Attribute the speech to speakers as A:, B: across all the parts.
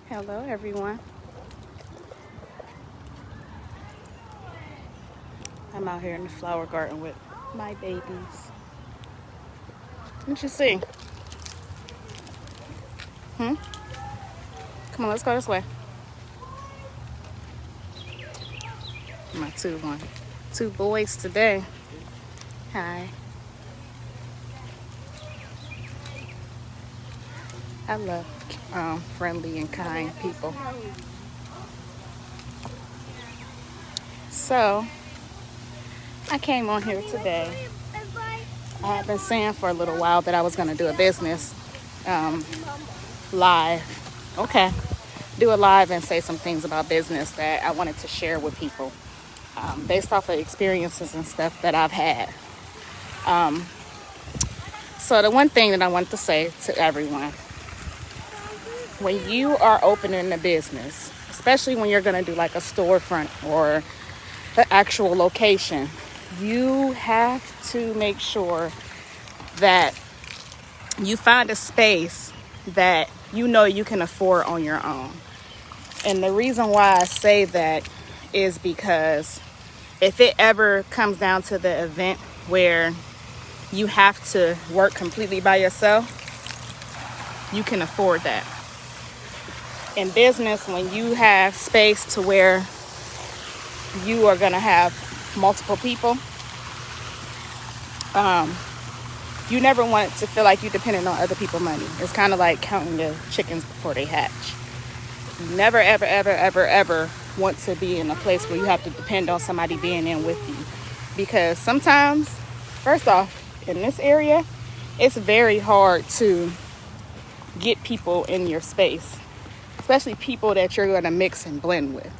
A: Hello, everyone. I'm out here in the flower garden with my babies. What you see? Hmm? Come on, let's go this way. My two boys today. Hi. I love friendly and kind people. So I came on here today. I had been saying for a little while that I was going to do a business live. Okay. Do a live and say some things about business that I wanted to share with people based off of experiences and stuff that I've had. So the one thing that I want to say to everyone, when you are opening a business, especially when you're going to do like a storefront or the actual location, you have to make sure that you find a space that you know you can afford on your own. And the reason why I say that is because if it ever comes down to the event where you have to work completely by yourself, you can afford that. In business, when you have space to where you are going to have multiple people, you never want to feel like you're dependent on other people's money. It's kind of like counting the chickens before they hatch. You never, ever, ever, ever, ever want to be in a place where you have to depend on somebody being in with you. Because sometimes, first off, in this area, it's very hard to get people in your space, especially people that you're going to mix and blend with.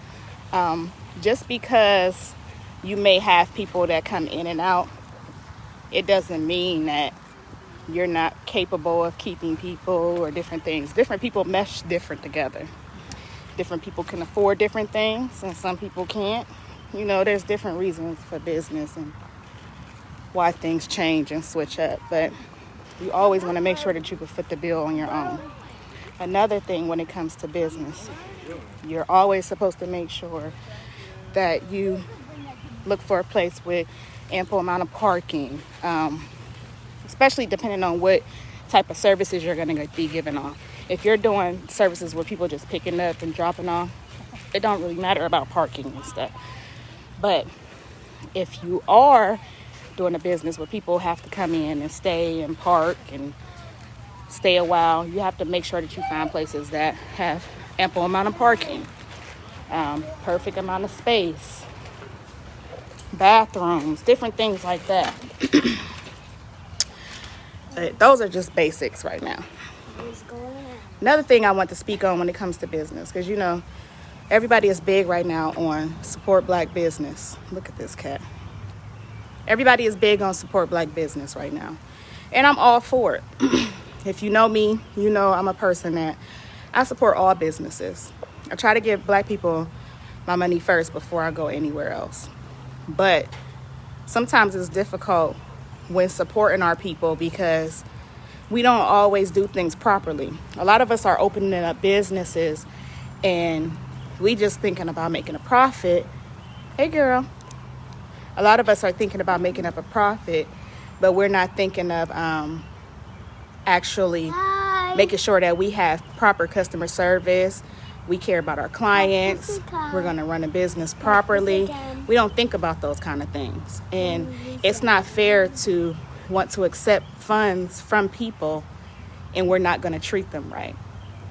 A: Just because you may have people that come in and out, it doesn't mean that you're not capable of keeping people or different things. Different people mesh different together. Different people can afford different things and some people can't. You know, there's different reasons for business and why things change and switch up. But you always want to make sure that you can foot the bill on your own. Another thing when it comes to business, you're always supposed to make sure that you look for a place with ample amount of parking, especially depending on what type of services you're going to be giving off. If you're doing services where people just picking up and dropping off, it don't really matter about parking and stuff. But if you are doing a business where people have to come in and stay and park and stay a while, you have to make sure that you find places that have ample amount of parking, perfect amount of space, bathrooms, different things like that. But those are just basics right now. Another thing I want to speak on when it comes to business, because you know everybody is big right now on support black business. Look at this cat. Everybody is big on support black business right now, and I'm all for it. If you know me, you know I'm a person that I support all businesses. I try to give black people my money first before I go anywhere else. But sometimes it's difficult when supporting our people because we don't always do things properly. A lot of us are opening up businesses and we just thinking about making a profit. Hey, girl. A lot of us are thinking about making up a profit, but we're not thinking of actually making sure that we have proper customer service. We care about our clients. We're going to run a business properly. We don't think about those kind of things. And it's not fair to want to accept funds from people and we're not going to treat them right.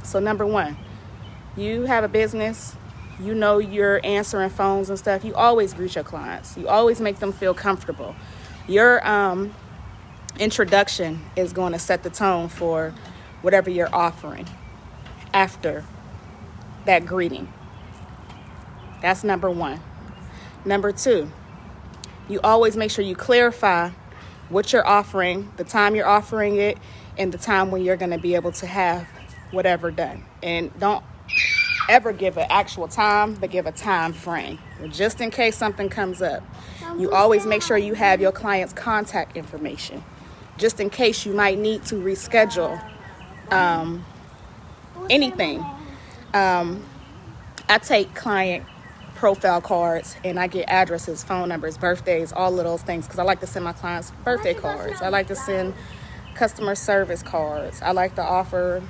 A: So number one, you have a business, you know you're answering phones and stuff. You always greet your clients. You always make them feel comfortable. Your introduction is going to set the tone for whatever you're offering after that greeting. That's number one. Number two, you always make sure you clarify what you're offering, the time you're offering it, and the time when you're going to be able to have whatever done. And don't ever give an actual time, but give a time frame. Just in case something comes up. You always make sure you have your client's contact information. Just in case you might need to reschedule anything. I take client profile cards and I get addresses, phone numbers, birthdays, all of those things, because I like to send my clients birthday cards. I like to send customer service cards. I like to offer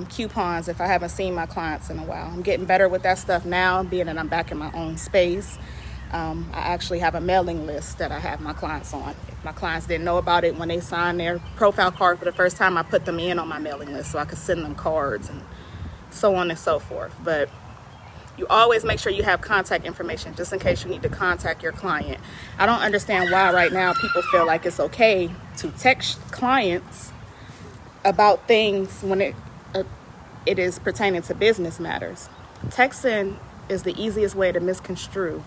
A: coupons if I haven't seen my clients in a while. I'm getting better with that stuff now, being that I'm back in my own space. I actually have a mailing list that I have my clients on. If my clients didn't know about it when they signed their profile card for the first time, I put them in on my mailing list so I could send them cards and so on and so forth. But you always make sure you have contact information just in case you need to contact your client. I don't understand why right now people feel like it's okay to text clients about things when it is pertaining to business matters. Texting is the easiest way to misconstrue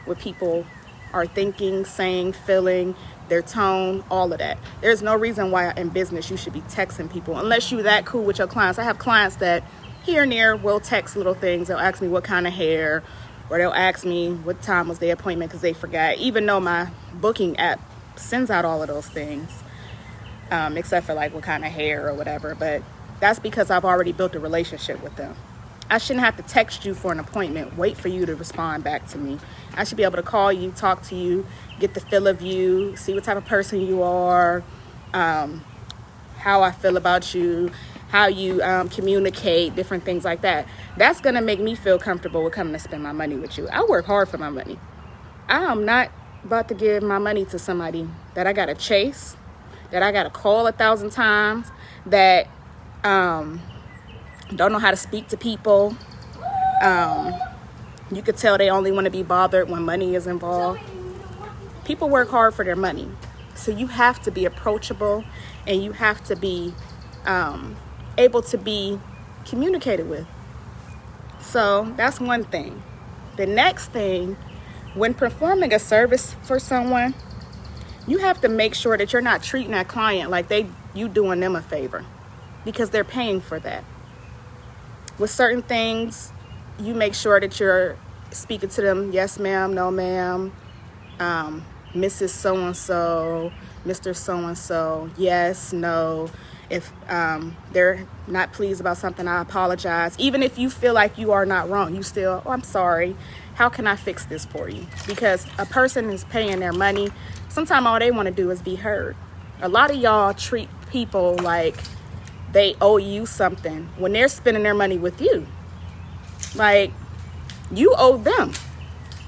A: what people are thinking, saying, feeling, their tone, all of that. There's no reason why in business you should be texting people unless you're that cool with your clients. I have clients that here and there will text little things. They'll ask me what kind of hair, or they'll ask me what time was their appointment because they forgot, even though my booking app sends out all of those things, except for like what kind of hair or whatever. But that's because I've already built a relationship with them. I shouldn't have to text you for an appointment, wait for you to respond back to me. I should be able to call you, talk to you, get the feel of you, see what type of person you are, how I feel about you, how you communicate, different things like that. That's going to make me feel comfortable with coming to spend my money with you. I work hard for my money. I am not about to give my money to somebody that I got to chase, that I got to call 1,000 times, that don't know how to speak to people. You could tell they only want to be bothered when money is involved. People work hard for their money. So you have to be approachable and you have to be able to be communicated with. So that's one thing. The next thing, when performing a service for someone, you have to make sure that you're not treating that client like you doing them a favor, because they're paying for that. With certain things, you make sure that you're speaking to them, yes ma'am, no ma'am, Mrs. So-and-so, Mr. So-and-so, yes, no. If they're not pleased about something, I apologize. Even if you feel like you are not wrong, you still, I'm sorry. How can I fix this for you? Because a person is paying their money. Sometimes all they want to do is be heard. A lot of y'all treat people like they owe you something when they're spending their money with you. Like, you owe them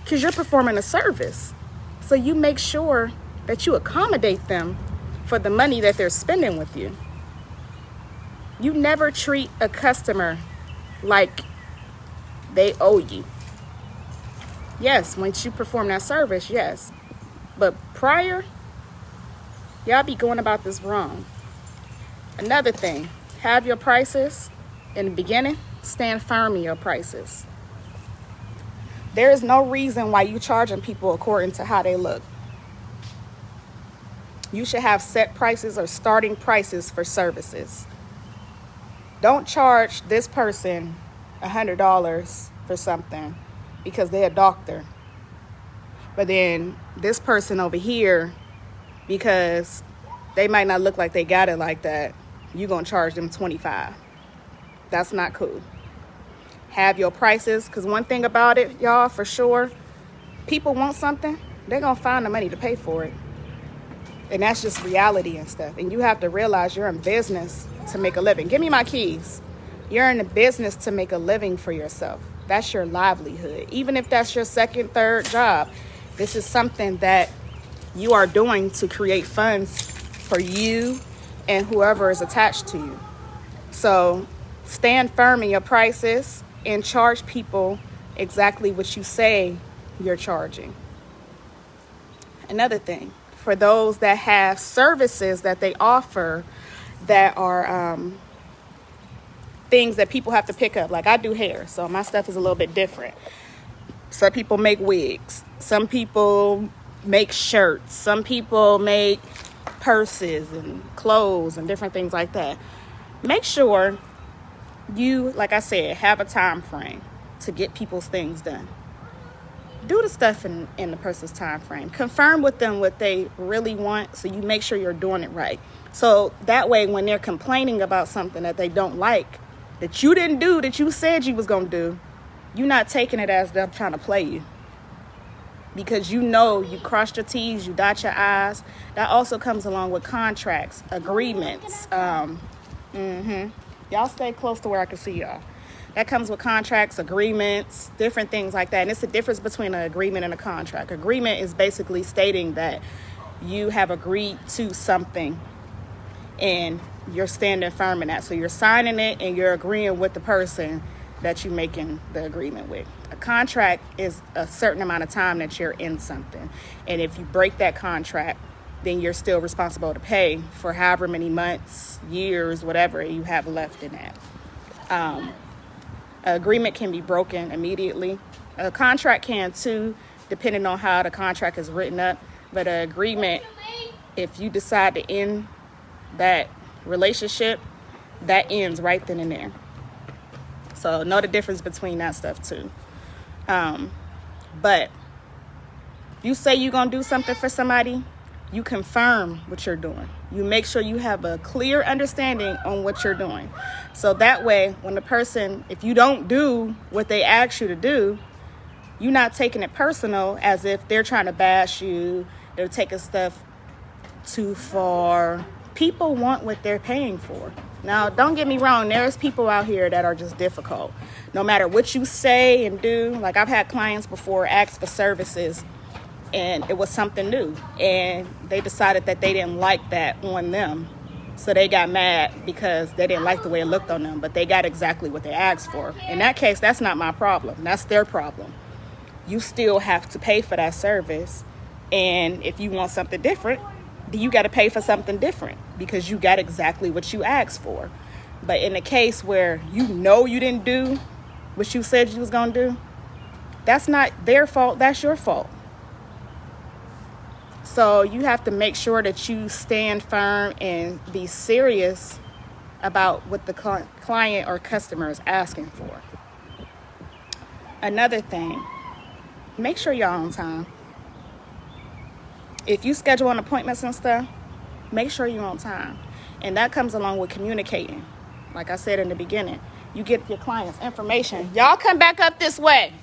A: because you're performing a service. So you make sure that you accommodate them for the money that they're spending with you. You never treat a customer like they owe you. Yes, once you perform that service, yes. But prior, y'all be going about this wrong. Another thing, have your prices in the beginning, stand firm in your prices. There is no reason why you charging people according to how they look. You should have set prices or starting prices for services. Don't charge this person $100 for something because they're a doctor. But then this person over here, because they might not look like they got it like that, you're going to charge them $25. That's not cool. Have your prices, because one thing about it, y'all, for sure, people want something, they're going to find the money to pay for it. And that's just reality and stuff. And you have to realize you're in business to make a living. Give me my keys. You're in the business to make a living for yourself. That's your livelihood. Even if that's your second, third job, this is something that you are doing to create funds for you and whoever is attached to you. So stand firm in your prices and charge people exactly what you say you're charging. Another thing, for those that have services that they offer that are things that people have to pick up. Like I do hair, so my stuff is a little bit different. Some people make wigs. Some people make shirts. Some people make purses and clothes and different things like that. Make sure you, like I said, have a time frame to get people's things done. Do the stuff in the person's time frame. Confirm with them what they really want so you make sure you're doing it right. So that way when they're complaining about something that they don't like, that you didn't do that you said you was going to do, you're not taking it as them trying to play you. Because you know you crossed your T's, you dot your I's. That also comes along with contracts, agreements. Y'all stay close to where I can see y'all. That comes with contracts, agreements, different things like that. And it's the difference between an agreement and a contract. Agreement is basically stating that you have agreed to something and you're standing firm in that. So you're signing it and you're agreeing with the person that you're making the agreement with. A contract is a certain amount of time that you're in something. And if you break that contract, then you're still responsible to pay for however many months, years, whatever you have left in that. An agreement can be broken immediately. A contract can too, depending on how the contract is written up. But an agreement, if you decide to end that relationship, that ends right then and there. So know the difference between that stuff too. But if you say you're going to do something for somebody, you confirm what you're doing. You make sure you have a clear understanding on what you're doing. So that way, when the person, if you don't do what they ask you to do, you're not taking it personal as if they're trying to bash you, they're taking stuff too far. People want what they're paying for. Now, don't get me wrong, there's people out here that are just difficult. No matter what you say and do, like I've had clients before ask for services and it was something new and they decided that they didn't like that on them. So they got mad because they didn't like the way it looked on them, but they got exactly what they asked for. In that case, that's not my problem. That's their problem. You still have to pay for that service. And if you want something different, you got to pay for something different because you got exactly what you asked for. But in a case where you know you didn't do what you said you was going to do, that's not their fault. That's your fault. So you have to make sure that you stand firm and be serious about what the client or customer is asking for. Another thing, make sure you're on time. If you schedule an appointments and stuff, make sure you're on time. And that comes along with communicating. Like I said in the beginning, you get your client's information. Y'all come back up this way.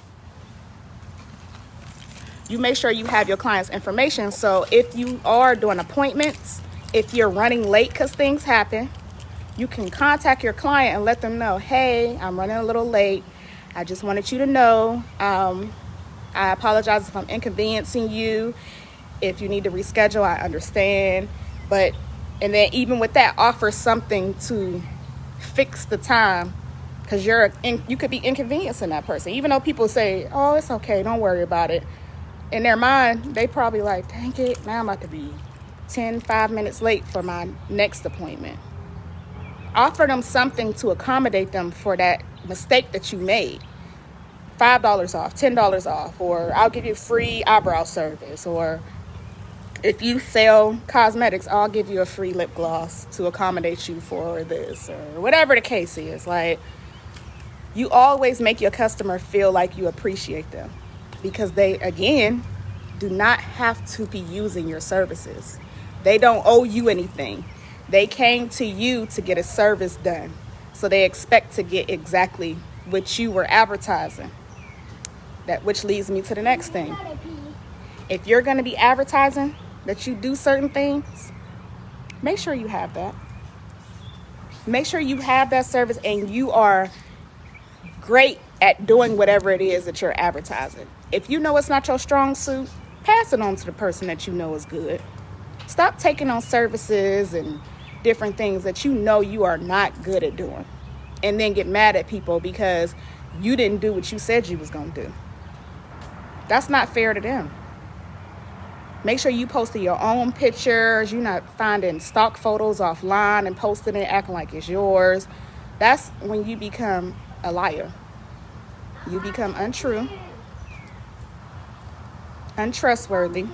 A: You make sure you have your client's information. So if you are doing appointments, if you're running late because things happen, you can contact your client and let them know, hey, I'm running a little late. I just wanted you to know. I apologize if I'm inconveniencing you. If you need to reschedule, I understand. And then even with that, offer something to fix the time because you could be inconveniencing that person. Even though people say, oh, it's okay, don't worry about it. In their mind, they probably like, dang it, now I'm about to be 5 minutes late for my next appointment. Offer them something to accommodate them for that mistake that you made. $5 off, $10 off, or I'll give you free eyebrow service, or if you sell cosmetics, I'll give you a free lip gloss to accommodate you for this, or whatever the case is. Like, you always make your customer feel like you appreciate them because they, again, do not have to be using your services. They don't owe you anything. They came to you to get a service done. So they expect to get exactly what you were advertising. Which leads me to the next thing. If you're going to be advertising that you do certain things, make sure you have that. Make sure you have that service and you are great at doing whatever it is that you're advertising. If you know it's not your strong suit, pass it on to the person that you know is good. Stop taking on services and different things that you know you are not good at doing and then get mad at people because you didn't do what you said you was going to do. That's not fair to them. Make sure you posted your own pictures. You're not finding stock photos offline and posting it, acting like it's yours. That's when you become a liar. You become untrue, untrustworthy,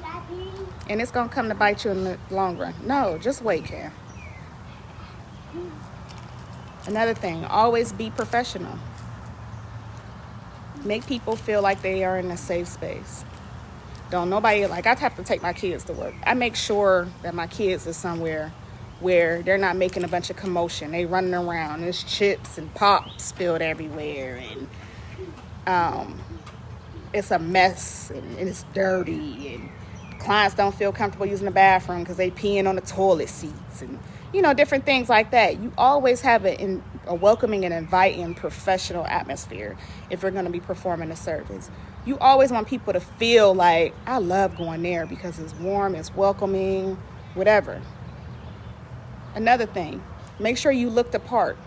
A: and it's going to come to bite you in the long run. No, just wait, Cam. Another thing, always be professional. Make people feel like they are in a safe space. Don't nobody, like I have to take my kids to work. I make sure that my kids are somewhere where they're not making a bunch of commotion. They running around. There's chips and pop spilled everywhere, and it's a mess, and it's dirty, and clients don't feel comfortable using the bathroom because they peeing on the toilet seats, and different things like that. You always have a welcoming and inviting professional atmosphere if you're going to be performing a service. You always want people to feel like, I love going there because it's warm, it's welcoming, whatever. Another thing, make sure you look the part.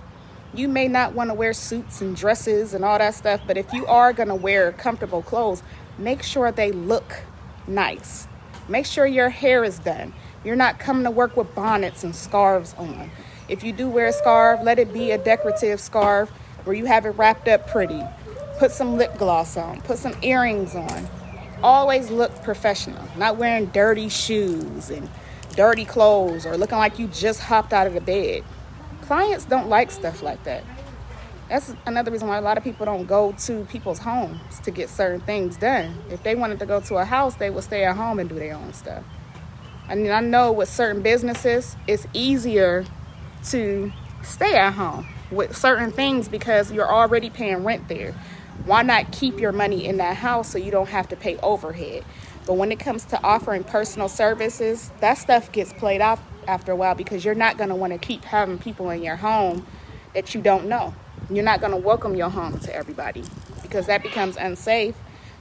A: You may not want to wear suits and dresses and all that stuff, but if you are going to wear comfortable clothes, make sure they look nice. Make sure your hair is done. You're not coming to work with bonnets and scarves on. If you do wear a scarf, let it be a decorative scarf where you have it wrapped up pretty. Put some lip gloss on. Put some earrings on. Always look professional. Not wearing dirty shoes and dirty clothes or looking like you just hopped out of the bed. Clients don't like stuff like that. That's another reason why a lot of people don't go to people's homes to get certain things done. If they wanted to go to a house, they would stay at home and do their own stuff. I mean, I know with certain businesses, it's easier to stay at home with certain things because you're already paying rent there. Why not keep your money in that house so you don't have to pay overhead? But when it comes to offering personal services, that stuff gets played out after a while because you're not going to want to keep having people in your home that you don't know. You're not going to welcome your home to everybody because that becomes unsafe.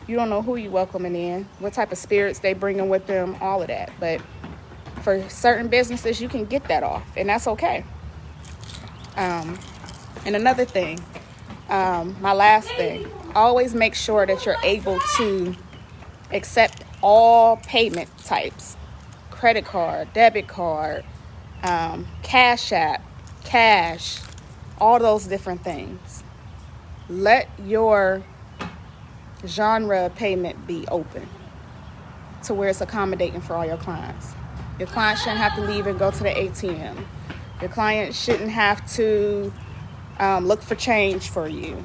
A: You don't know who you're welcoming in, what type of spirits they bring in with them, all of that. But for certain businesses, you can get that off, and that's okay. And another thing, my last thing, always make sure that you're able to accept all payment types. Credit card, debit card, Cash App, cash, all those different things. Let your genre of payment be open to where it's accommodating for all your clients. Your client shouldn't have to leave and go to the ATM. Your client shouldn't have to look for change for you.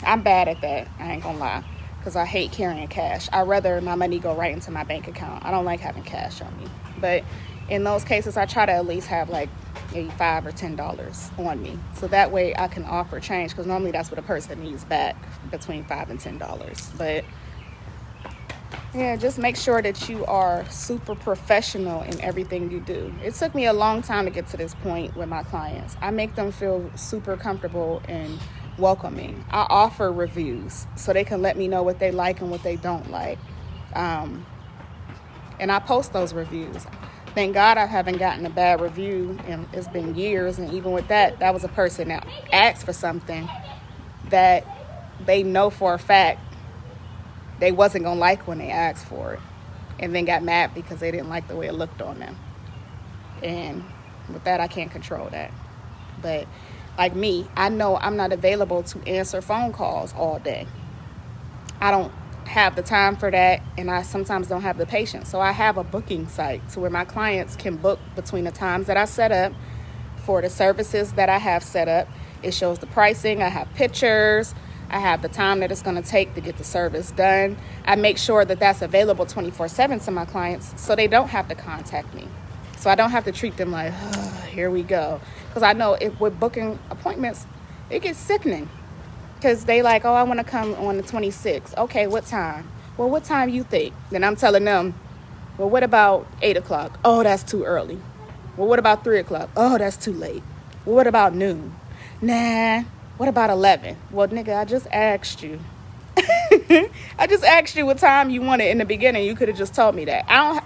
A: I'm bad at that, I ain't gonna lie, because I hate carrying cash. I'd rather my money go right into my bank account. I don't like having cash on me. But in those cases, I try to at least have like maybe $5 or $10 on me. So that way I can offer change, because normally that's what a person needs back, between $5 and $10. But yeah, just make sure that you are super professional in everything you do. It took me a long time to get to this point with my clients. I make them feel super comfortable and welcoming. I offer reviews so they can let me know what they like and what they don't like. And I post those reviews. Thank God I haven't gotten a bad review, and it's been years. And even with that, that was a person that asked for something that they know for a fact they wasn't going to like when they asked for it, and then got mad because they didn't like the way it looked on them. And with that, I can't control that. But like me, I know I'm not available to answer phone calls all day. I don't have the time for that, and I sometimes don't have the patience. So I have a booking site to where my clients can book between the times that I set up for the services that I have set up. It shows the pricing. I have pictures. I have the time that it's going to take to get the service done. I make sure that that's available 24/7 to my clients so they don't have to contact me. So I don't have to treat them like, oh, here we go. Because I know if with booking appointments, it gets sickening. Because they like, oh, I want to come on the 26th. Okay, what time? Well, what time you think? Then I'm telling them, well, what about 8 o'clock? Oh, that's too early. Well, what about 3 o'clock? Oh, that's too late. Well, what about noon? Nah. What about 11? Well, nigga, I just asked you. I just asked you what time you wanted in the beginning. You could have just told me that. I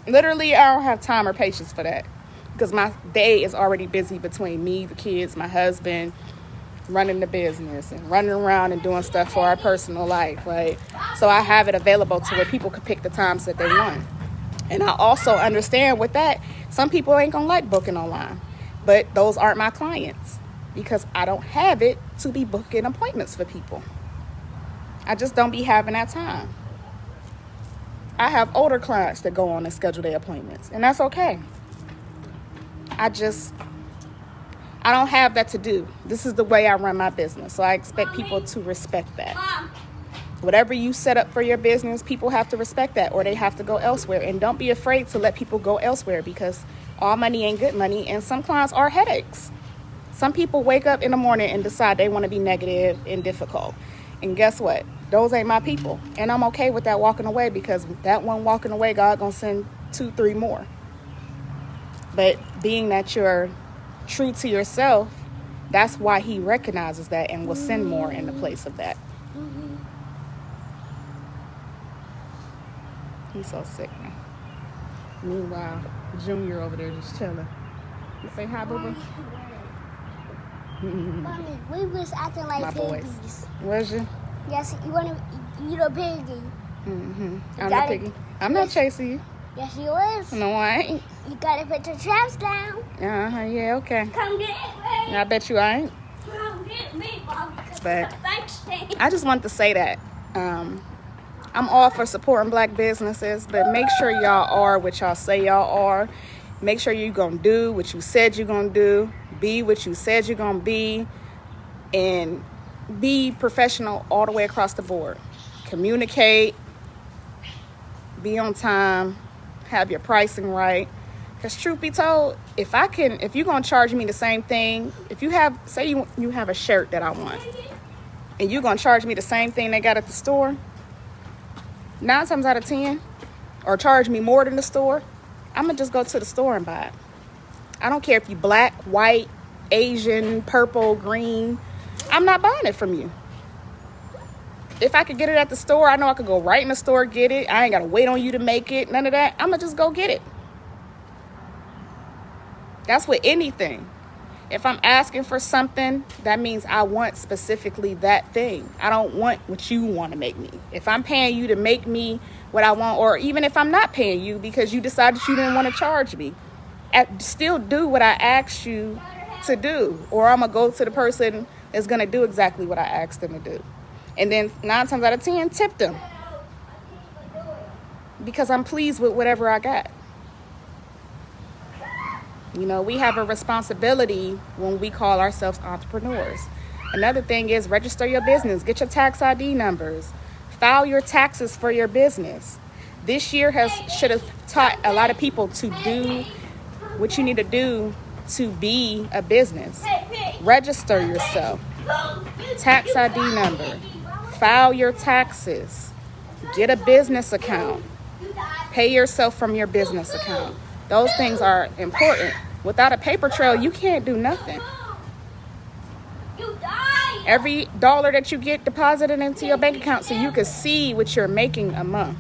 A: don't have time or patience for that, because my day is already busy between me, the kids, my husband, running the business and running around and doing stuff for our personal life, right? So I have it available to where people can pick the times that they want. And I also understand with that, some people ain't gonna like booking online, but those aren't my clients, because I don't have it to be booking appointments for people. I just don't be having that time. I have older clients that go on and schedule their appointments, and that's okay. I don't have that to do. This is the way I run my business, so I expect people to respect that. Whatever you set up for your business, people have to respect that, or they have to go elsewhere. And don't be afraid to let people go elsewhere, because All money ain't good money, and some clients are headaches. Some people wake up in the morning and decide they want to be negative and difficult. And guess what? Those ain't my people. And I'm okay with that walking away, because that one walking away, God gonna send 2, 3 more. But being that you're true to yourself, that's why he recognizes that and will send more in the place of that. He's so sick now. Meanwhile, Junior over there just chilling. You say hi, boo-boo?
B: Mommy, we was acting like
A: My boys.
B: piggies.
A: Was you?
B: Yes, you want to eat a piggy.
A: I'm
B: got
A: not
B: it.
A: piggy. I'm not chasing you.
B: Yes, you is.
A: No, I ain't.
B: You gotta put the traps down.
A: Yeah, okay.
B: Come get me.
A: I bet you I ain't.
B: Come get me, Mommy.
A: But I just wanted to say that I'm all for supporting black businesses, but make sure y'all are what y'all say y'all are. Make sure you're going to do what you said you're going to do. Be what you said you're going to be. And be professional all the way across the board. Communicate. Be on time. Have your pricing right. Because truth be told, if you're going to charge me the same thing, if you have, say you have a shirt that I want, and you're going to charge me the same thing they got at the store, 9 times out of 10, or charge me more than the store, I'm going to just go to the store and buy it. I don't care if you black, white, Asian, purple, green. I'm not buying it from you. If I could get it at the store, I know I could go right in the store, get it. I ain't got to wait on you to make it. None of that. I'm going to just go get it. That's with anything. If I'm asking for something, that means I want specifically that thing. I don't want what you want to make me. If I'm paying you to make me what I want, or even if I'm not paying you because you decided you didn't want to charge me, still do what I asked you to do. Or I'm going to go to the person that's going to do exactly what I asked them to do. And then 9 times out of 10, tip them. Because I'm pleased with whatever I got. You know, we have a responsibility when we call ourselves entrepreneurs. Another thing is register your business. Get your tax ID numbers. File your taxes for your business. This year should have taught a lot of people to do what you need to do to be a business. Register yourself. Tax ID number. File your taxes. Get a business account. Pay yourself from your business account. Those things are important. Without a paper trail, you can't do nothing. Every dollar that you get deposited into your bank account so you can see what you're making a month.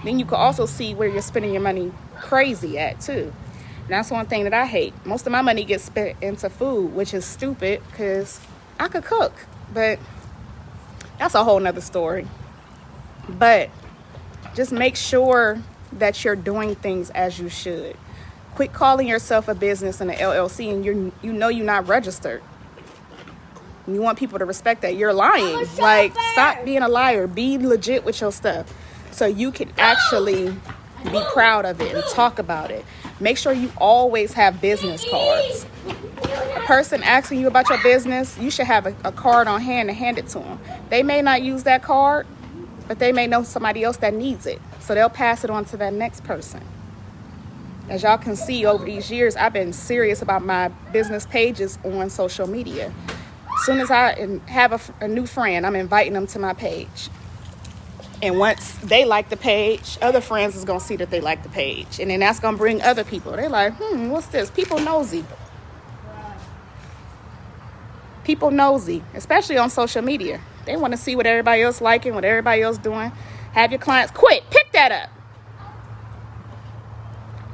A: Then you can also see where you're spending your money crazy at too. And that's one thing that I hate. Most of my money gets spent into food, which is stupid because I could cook. But that's a whole nother story. But just make sure that you're doing things as you should. Quit calling yourself a business and an LLC and you know you're not registered. You want people to respect that. You're lying. Like, stop being a liar. Be legit with your stuff so you can actually be proud of it and talk about it. Make sure you always have business cards. A person asking you about your business, you should have a card on hand and hand it to them. They may not use that card, but they may know somebody else that needs it. So they'll pass it on to that next person. As y'all can see, over these years, I've been serious about my business pages on social media. As soon as I have a new friend, I'm inviting them to my page. And once they like the page, other friends is going to see that they like the page. And then that's going to bring other people. They're like, what's this? People nosy. People nosy, especially on social media. They want to see what everybody else liking, what everybody else doing. Have your clients pick that up.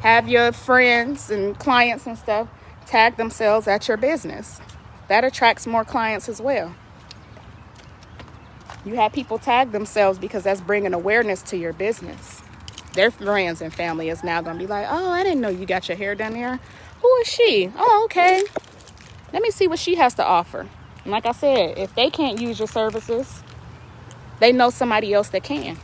A: Have your friends and clients and stuff tag themselves at your business. That attracts more clients as well. You have people tag themselves because that's bringing awareness to your business. Their friends and family is now going to be like, oh, I didn't know you got your hair done there. Who is she? Oh, okay. Let me see what she has to offer. And like I said, if they can't use your services, they know somebody else that can.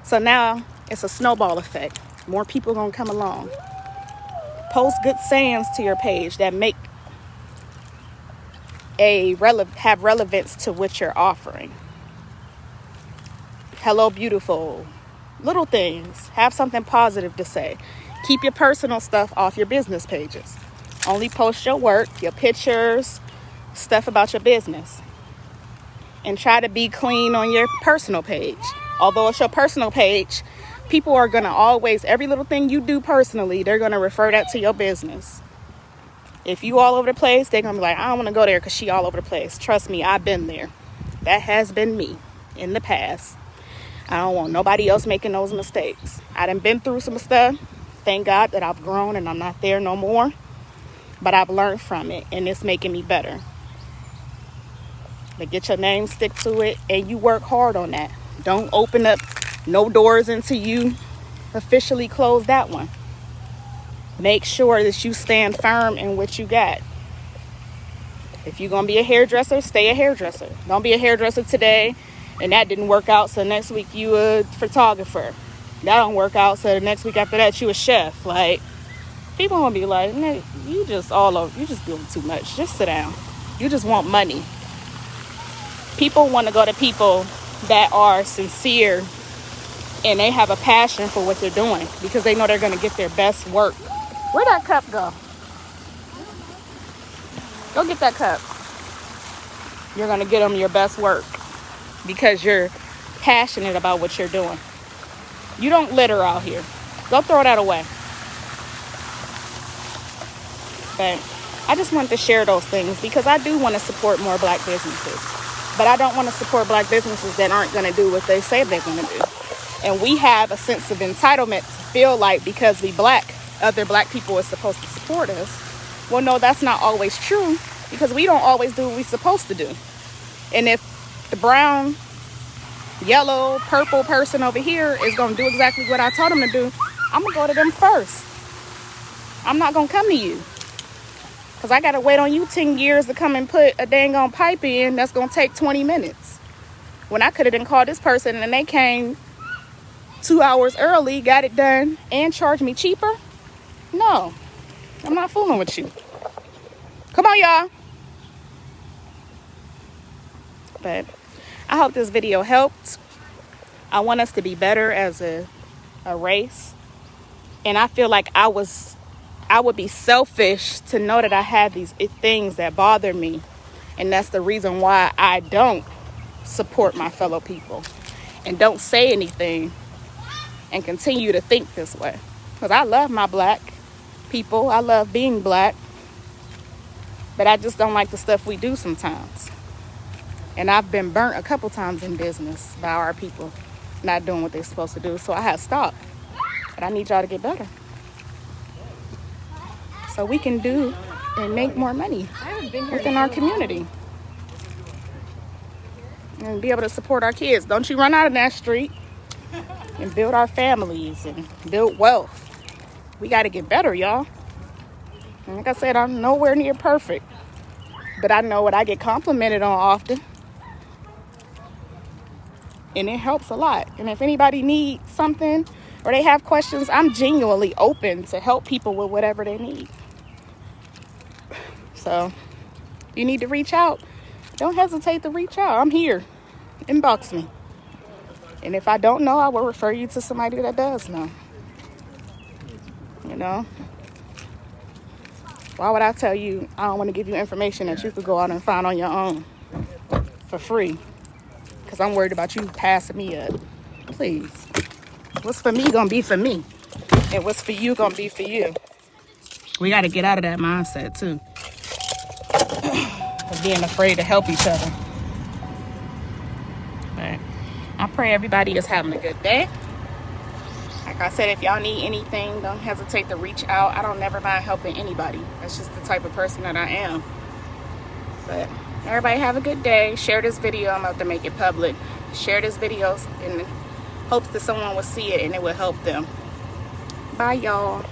A: So now it's a snowball effect. More people are going to come along. Post good sayings to your page that make have relevance to what you're offering. Hello, beautiful. Little things. Have something positive to say. Keep your personal stuff off your business pages. Only post your work, your pictures, stuff about your business. And try to be clean on your personal page. Although it's your personal page, people are going to always, every little thing you do personally, they're going to refer that to your business. If you all over the place, they're going to be like, I don't want to go there because she all over the place. Trust me, I've been there. That has been me in the past. I don't want nobody else making those mistakes. I done been through some stuff. Thank God that I've grown and I'm not there no more. But I've learned from it and it's making me better. But get your name, stick to it, and you work hard on that. Don't open up no doors until you officially close that one. Make sure that you stand firm in what you got. If you're going to be a hairdresser, stay a hairdresser. Don't be a hairdresser today and that didn't work out, so next week you a photographer. That don't work out, so the next week after that you a chef. Like, people gonna be like, you just doing too much. Just sit down. You just want money. People want to go to people that are sincere and they have a passion for what they're doing because they know they're going to get their best work. Where'd that cup go? Go get that cup. You're going to get them your best work because you're passionate about what you're doing. You don't litter out here. Go throw that away. But I just wanted to share those things because I do want to support more black businesses. But I don't want to support black businesses that aren't going to do what they say they're going to do. And we have a sense of entitlement to feel like because we black, other black people are supposed to support us. Well, no, that's not always true because we don't always do what we're supposed to do. And if the brown, yellow, purple person over here is going to do exactly what I told them to do, I'm going to go to them first. I'm not going to come to you. Because I got to wait on you 10 years to come and put a dang on pipe in that's going to take 20 minutes. When I could have then called this person and they came 2 hours early, got it done, and charged me cheaper. No, I'm not fooling with you. Come on, y'all. But I hope this video helped. I want us to be better as a race. And I feel like I would be selfish to know that I have these things that bother me. And that's the reason why I don't support my fellow people and don't say anything and continue to think this way. Because I love my black people. I love being black. But I just don't like the stuff we do sometimes. And I've been burnt a couple times in business by our people not doing what they're supposed to do. So I have stopped. But I need y'all to get better. So we can do and make more money within our community. And be able to support our kids. Don't you run out of that street. And build our families and build wealth. We got to get better, y'all. And like I said, I'm nowhere near perfect. But I know what I get complimented on often. And it helps a lot. And if anybody needs something or they have questions, I'm genuinely open to help people with whatever they need. So, if you need to reach out, don't hesitate to reach out. I'm here. Inbox me. And if I don't know, I will refer you to somebody that does know. You know? Why would I tell you I don't want to give you information that you could go out and find on your own for free? Because I'm worried about you passing me up. Please. What's for me gonna be for me. And what's for you gonna be for you. We got to get out of that mindset too. Of being afraid to help each other. But I pray everybody is having a good day. Like I said, if y'all need anything, don't hesitate to reach out. I don't never mind helping anybody. That's just the type of person that I am. But everybody have a good day. Share this video. I'm about to make it public. Share this video in hopes that someone will see it and it will help them. Bye, y'all.